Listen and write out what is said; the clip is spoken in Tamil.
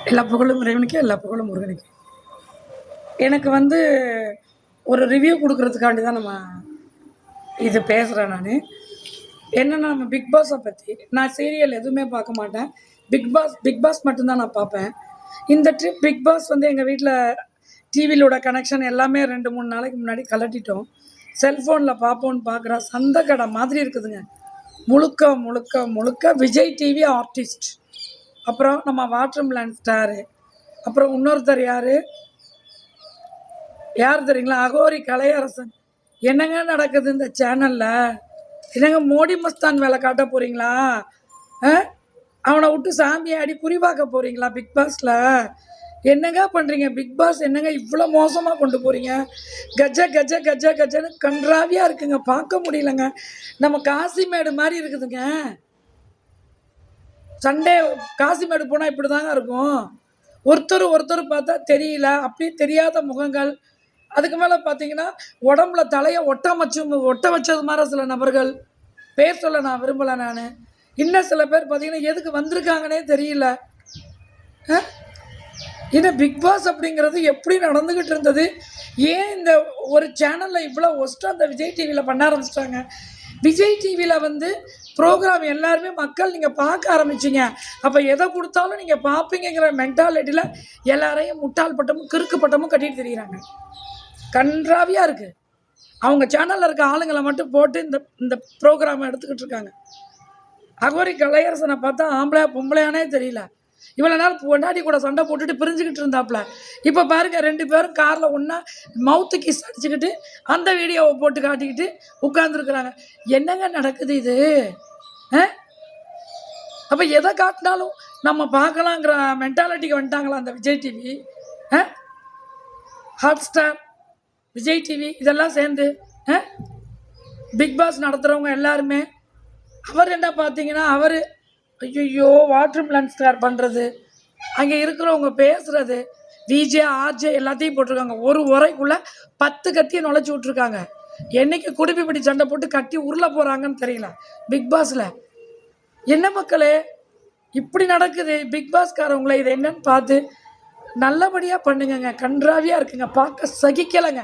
எல்லா புகழும் இறைவனுக்கே, எல்லா புகழும் முருகனுக்கே. எனக்கு வந்து ஒரு ரிவ்யூ குடுக்குறதுக்காண்டி தான் இது பேசுறேன் நானு. என்னன்னா, நம்ம பிக் பாஸ பத்தி. நான் சீரியல் எதுவுமே பார்க்க மாட்டேன். பிக் பாஸ் மட்டும் தான் நான் பார்ப்பேன். இந்த ட்ரிப் பிக் பாஸ் வந்து எங்க வீட்ல டிவிலோட கனெக்ஷன் எல்லாமே 2, 3 நாளைக்கு முன்னாடி கழட்டிட்டோம். செல்ஃபோன்ல பார்ப்போம்ன்னு பார்க்குறேன். சந்த கடை மாதிரி இருக்குதுங்க. முழுக்க, முழுக்க, முழுக்க விஜய் டிவி ஆர்டிஸ்ட். அப்புறம் நம்ம வாட்டர்மெலன் ஸ்டாரு. அப்புறம் இன்னொருத்தர் யார் தெரியுங்களா? அகோரி கலையரசன். என்னங்க நடக்குது இந்த சேனல்ல? என்னங்க மோடி மஸ்தான் வேலை காட்ட போறீங்களா? அவனை விட்டு சாமியை அடி குறிவாக்க போறீங்களா பிக் பாஸ்ல? என்னங்க பண்றீங்க? பிக் பாஸ் என்னங்க இவ்வளோ மோசமாக கொண்டு போறீங்க? கஜ கஜ கஜ கஜன்னு கன்றாவியா இருக்குங்க. பார்க்க முடியலங்க. நம்ம காசிமேடு மாதிரி இருக்குதுங்க. சண்டே காசிமேடு போனால் இப்படி தாங்க இருக்கும். ஒருத்தர் பார்த்தா தெரியல. அப்படியே தெரியாத முகங்கள். அதுக்கு மேலே பார்த்தீங்கன்னா உடம்புல தலையை ஒட்ட வச்சது மாதிரி சில நபர்கள். பேர் சொல்ல நான் விரும்பலை. நான் இன்னும் சில பேர் பார்த்தீங்கன்னா எதுக்கு வந்திருக்காங்கன்னே தெரியல. இன்னும் பிக் பாஸ் அப்படிங்கிறது எப்படி நடந்துக்கிட்டு இருந்தது? ஏன் இந்த ஒரு சேனலில் இவ்வளோ ஒஸ்ட்டாக அந்த விஜய் டிவியில் பண்ண ஆரம்பிச்சிட்டாங்க? விஜய் டிவியில் வந்து ப்ரோக்ராம் எல்லாருமே மக்கள் நீங்கள் பார்க்க ஆரம்பிச்சிங்க. அப்போ எதை கொடுத்தாலும் நீங்கள் பார்ப்பீங்கிற மென்டாலிட்டியில் எல்லாரையும் முட்டாள் பட்டமும் கிறுக்கு பட்டமும் கட்டிட்டு தெரியுறாங்க. கன்றாவியாக இருக்குது. அவங்க சேனலில் இருக்க ஆளுங்களை மட்டும் போட்டு இந்த ப்ரோக்ராமை எடுத்துக்கிட்டு இருக்காங்க. அகோரி கலையரசனை பார்த்தா ஆம்பளையா பொம்பளையானே தெரியல. இவ்வளோ நாள் பொண்டாட்டி கூட சண்டை போட்டுட்டு பிரிஞ்சுக்கிட்டு இருந்தாப்புல. இப்போ பாருங்க 2 பேரும் காரில் ஒன்றா மவுத்து கிஸ் அடிச்சுக்கிட்டு அந்த வீடியோவை போட்டு காட்டிக்கிட்டு உட்காந்துருக்குறாங்க. என்னங்க நடக்குது இது? அப்போ எதை காட்டினாலும் நம்ம பார்க்கலாங்கிற மென்டாலிட்டிக்கு வந்துட்டாங்களா அந்த Vijay TV, hot star, Vijay TV இதெல்லாம் சேர்ந்து பிக் பாஸ் நடத்துகிறவங்க எல்லாருமே. அவர் என்ன பார்த்தீங்கன்னா அவர் ஐயோ வாட்டர்மெலன் ஸ்டார் பண்ணுறது, அங்கே இருக்கிறவங்க பேசுகிறது, விஜே ஆர்ஜே எல்லாத்தையும் போட்டிருக்காங்க. ஒரு உரைக்குள்ளே 10 கத்தியை நுழைச்சி விட்ருக்காங்க. என்னைக்கு குடிப்பிடி சண்டை போட்டு கட்டி உருள போகிறாங்கன்னு தெரியல பிக் பாஸில். என்ன மக்களே இப்படி நடக்குது? பிக் பாஸ்காரவங்களே இதை என்னன்னு பார்த்து நல்லபடியாக பண்ணுங்கங்க. கன்றாவியாக இருக்குங்க. பார்க்க சகிக்கலைங்க.